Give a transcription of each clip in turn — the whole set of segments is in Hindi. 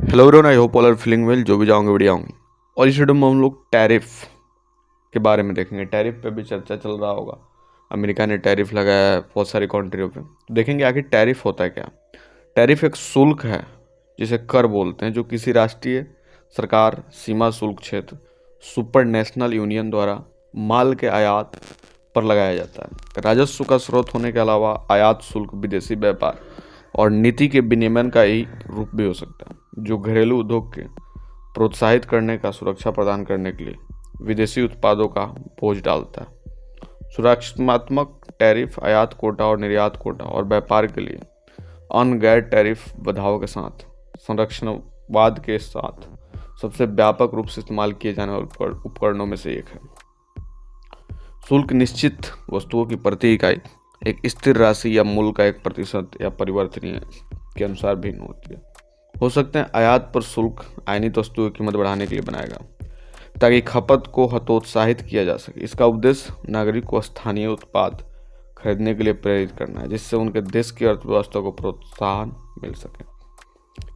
Hello everyone, I hope all are feeling well. जो भी जाओगे बढ़िया होंगे। और इस वीडियो में हम लोग टैरिफ के बारे में देखेंगे। टैरिफ पे भी चर्चा चल रहा होगा। अमेरिका ने टैरिफ लगाया है बहुत सारी कंट्रियों पे। तो देखेंगे आखिर टैरिफ होता है क्या। टैरिफ एक शुल्क है जिसे कर बोलते हैं, जो किसी राष्ट्रीय सरकार, सीमा शुल्क क्षेत्र, सुपर नेशनल यूनियन द्वारा माल के आयात पर लगाया जाता है। राजस्व का स्रोत होने के अलावा आयात शुल्क विदेशी व्यापार और नीति के विनियमन का ही रूप भी हो सकता है, जो घरेलू उद्योग के प्रोत्साहित करने का सुरक्षा प्रदान करने के लिए विदेशी उत्पादों का बोझ डालता है। सुरक्षात्मक टैरिफ आयात कोटा और निर्यात कोटा और व्यापार के लिए अन्य गैर टैरिफ बाधाओं के साथ संरक्षणवाद के साथ सबसे व्यापक रूप से इस्तेमाल किए जाने वाले उपकरणों में से एक है। शुल्क निश्चित वस्तुओं की प्रति इकाई एक स्थिर राशि या मूल्य का 1% या परिवर्तनीय के अनुसार भिन्न होती है। हो सकते हैं आयात पर शुल्क आयनित वस्तुओं की कीमत बढ़ाने के लिए बनाया गया ताकि खपत को हतोत्साहित किया जा सके। इसका उद्देश्य नागरिक को स्थानीय उत्पाद खरीदने के लिए प्रेरित करना है, जिससे उनके देश की अर्थव्यवस्था को प्रोत्साहन मिल सके।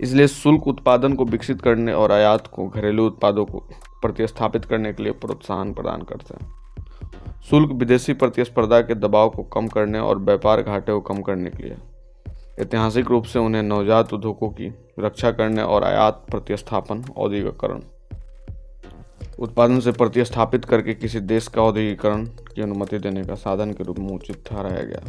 इसलिए शुल्क उत्पादन को विकसित करने और आयात को घरेलू उत्पादों को प्रतिस्थापित करने के लिए प्रोत्साहन प्रदान करता है। शुल्क विदेशी प्रतिस्पर्धा के दबाव को कम करने और व्यापार घाटे को कम करने के लिए ऐतिहासिक रूप से उन्हें नवजात उद्योगों की रक्षा करने और आयात प्रतिस्थापन औद्योगिकरण उत्पादन से प्रतिस्थापित करके किसी देश का औद्योगिकरण की अनुमति देने का साधन के रूप में उचित ठहराया गया।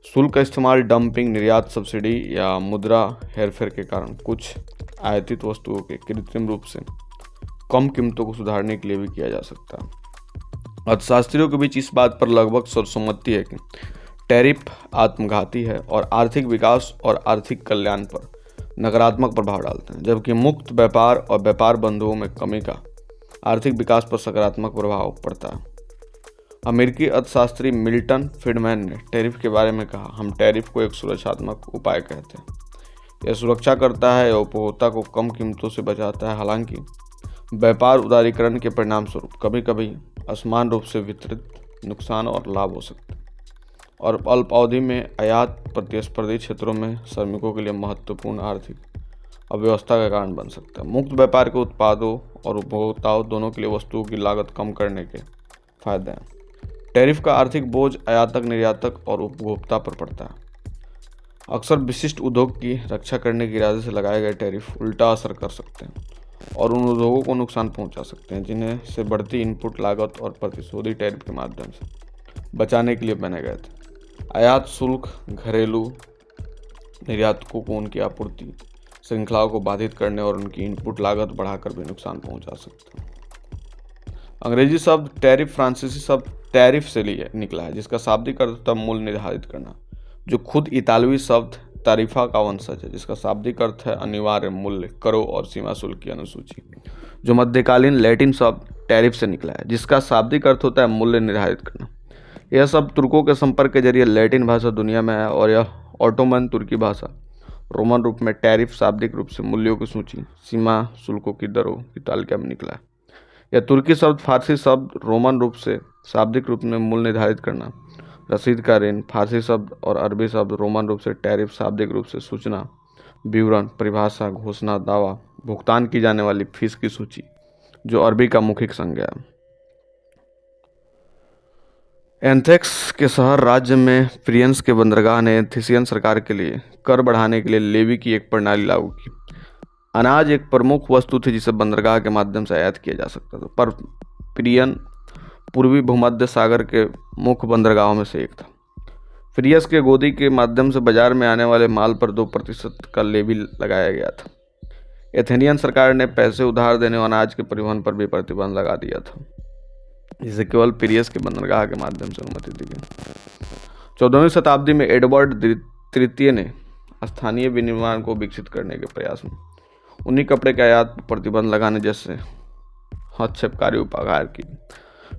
शुल्क का इस्तेमाल डंपिंग, निर्यात सब्सिडी या मुद्रा हेरफेर के कारण कुछ आयातित वस्तुओं के कृत्रिम रूप से कम कीमतों को सुधारने के लिए भी किया जा सकता है। अर्थशास्त्रियों के बीच इस बात पर लगभग सर्वसम्मति है कि टैरिफ आत्मघाती है और आर्थिक विकास और आर्थिक कल्याण पर नकारात्मक प्रभाव डालते हैं, जबकि मुक्त व्यापार और व्यापार बंधुओं में कमी का आर्थिक विकास पर सकारात्मक प्रभाव पड़ता है। अमेरिकी अर्थशास्त्री मिल्टन फ्रीडमैन ने टैरिफ के बारे में कहा, हम टैरिफ को एक सुरक्षात्मक उपाय कहते हैं। यह सुरक्षा करता है या उपभोक्ता को कम कीमतों से बचाता है। हालांकि व्यापार उदारीकरण के परिणाम स्वरूप कभी कभी असमान रूप से वितरित नुकसान और लाभ हो सकते हैं, और अल्प अवधि में आयात प्रतिस्पर्धी क्षेत्रों में श्रमिकों के लिए महत्वपूर्ण आर्थिक अव्यवस्था का कारण बन सकता है। मुक्त व्यापार के उत्पादों और उपभोक्ताओं दोनों के लिए वस्तुओं की लागत कम करने के फायदे हैं। टैरिफ का आर्थिक बोझ आयातक, निर्यातक और उपभोक्ता पर पड़ता है। अक्सर विशिष्ट उद्योग की रक्षा करने के इरादे से लगाए गए टैरिफ उल्टा असर कर सकते हैं और उन उद्योगों को नुकसान पहुंचा सकते हैं जिन्हें से बढ़ती इनपुट लागत और प्रतिशोधी टैरिफ के माध्यम से बचाने के लिए बनाए गए थे। आयात शुल्क घरेलू निर्यातकों को उनकी आपूर्ति श्रृंखलाओं को बाधित करने और उनकी इनपुट लागत बढ़ाकर भी नुकसान पहुंचा सकते हैं। अंग्रेजी शब्द टैरिफ फ्रांसीसी शब्द टैरिफ से निकला है, जिसका शाब्दिक अर्थ होता है मूल्य निर्धारित करना, जो खुद इतालवी शब्द तारीफा का वंशज है, जिसका शाब्दिक अर्थ है अनिवार्य मूल्य, करों और सीमा शुल्क की अनुसूची, जो मध्यकालीन लैटिन शब्द टैरिफ से निकला है, जिसका शाब्दिक अर्थ होता है मूल्य निर्धारित करना। यह शब्द तुर्कों के संपर्क के जरिए लैटिन भाषा दुनिया में आया और यह ऑटोमन तुर्की भाषा रोमन रूप में टैरिफ शाब्दिक रूप से मूल्यों की सूची, सीमा शुल्कों की दरों की तालिका में निकला है। यह तुर्की शब्द फारसी शब्द रोमन रूप से शाब्दिक रूप में मूल्य निर्धारित करना, रसीद का ऋण फारसी शब्द और अरबी शब्द रोमन रूप से टैरिफ शाब्दिक रूप से सूचना, विवरण, परिभाषा, घोषणा, दावा, भुगतान की जाने वाली फीस की सूची, जो अरबी का मौखिक संज्ञा है। एथेंस के शहर राज्य में प्रियंस के बंदरगाह ने एथेंसियन सरकार के लिए कर बढ़ाने के लिए लेवी की एक प्रणाली लागू की। अनाज एक प्रमुख वस्तु थी जिसे बंदरगाह के माध्यम से आयात किया जा सकता था, पर प्रियन पूर्वी भूमध्य सागर के मुख्य बंदरगाहों में से एक था। प्रियस के गोदी के माध्यम से बाजार में आने वाले माल पर 2% का लेवी लगाया गया था। एथेनियन सरकार ने पैसे उधार देने और अनाज के परिवहन पर भी प्रतिबंध लगा दिया था, जिसे केवल पिरियस के बंदरगाह के माध्यम से अनुमति दी गई। 14वीं शताब्दी में एडवर्ड तृतीय ने स्थानीय विनिर्माण को विकसित करने के प्रयास में उन्हीं कपड़े के आयात पर प्रतिबंध लगाने जैसे हस्तक्षेपकारी उपाय की।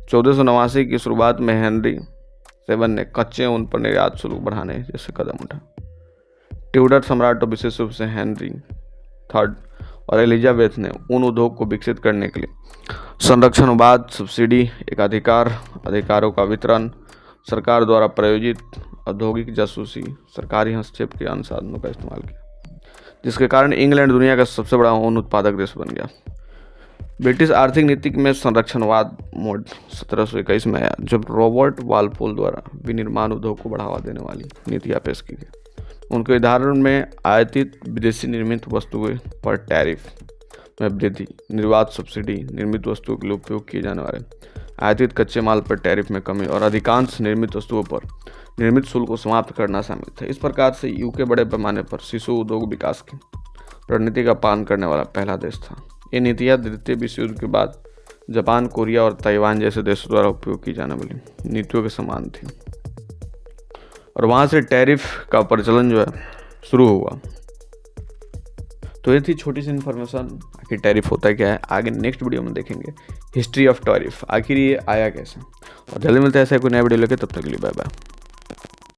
1489 की शुरुआत में हेनरी 7 ने कच्चे ऊन पर निर्यात शुल्क बढ़ाने जैसे कदम उठा। ट्यूडर सम्राटों विशेष रूप से हेनरी 3 और एलिजाबेथ ने ऊन उद्योग को विकसित करने के लिए संरक्षणवाद, सब्सिडी, अधिकारों का वितरण, सरकार द्वारा प्रायोजित औद्योगिक जासूसी, सरकारी हस्तक्षेप के अन्य साधनों का इस्तेमाल किया, जिसके कारण इंग्लैंड दुनिया का सबसे बड़ा ऊन उत्पादक देश बन गया। ब्रिटिश आर्थिक नीति में संरक्षणवाद मोड 1721 में आया, जब रॉबर्ट वालपोल द्वारा विनिर्माण उद्योग को बढ़ावा देने वाली नीतियाँ पेश की गई। उनके उदाहरण में आयातित विदेशी निर्मित वस्तुओं पर टैरिफ में वृद्धि, निर्यात सब्सिडी, निर्मित वस्तुओं के लिए उपयोग किए जाने वाले आयातित कच्चे माल पर टैरिफ में कमी और अधिकांश निर्मित वस्तुओं पर निर्मित शुल्क को समाप्त करना शामिल था। इस प्रकार से यूके बड़े पैमाने पर शिशु उद्योग विकास की रणनीति का पालन करने वाला पहला देश था। ये नीतियाँ द्वितीय विश्व युद्ध के बाद जापान, कोरिया और ताइवान जैसे देशों द्वारा उपयोग की जाने वाली नीतियों के समान थी और वहाँ से टैरिफ का प्रचलन जो है शुरू हुआ। तो ये थी छोटी सी इन्फॉर्मेशन, आखिर टैरिफ होता क्या है। आगे नेक्स्ट वीडियो में देखेंगे हिस्ट्री ऑफ टैरिफ, आखिर ये आया कैसे। और जल्दी मिलते हैं ऐसे कोई नया वीडियो लेके, तब तक के लिए बाय बाय।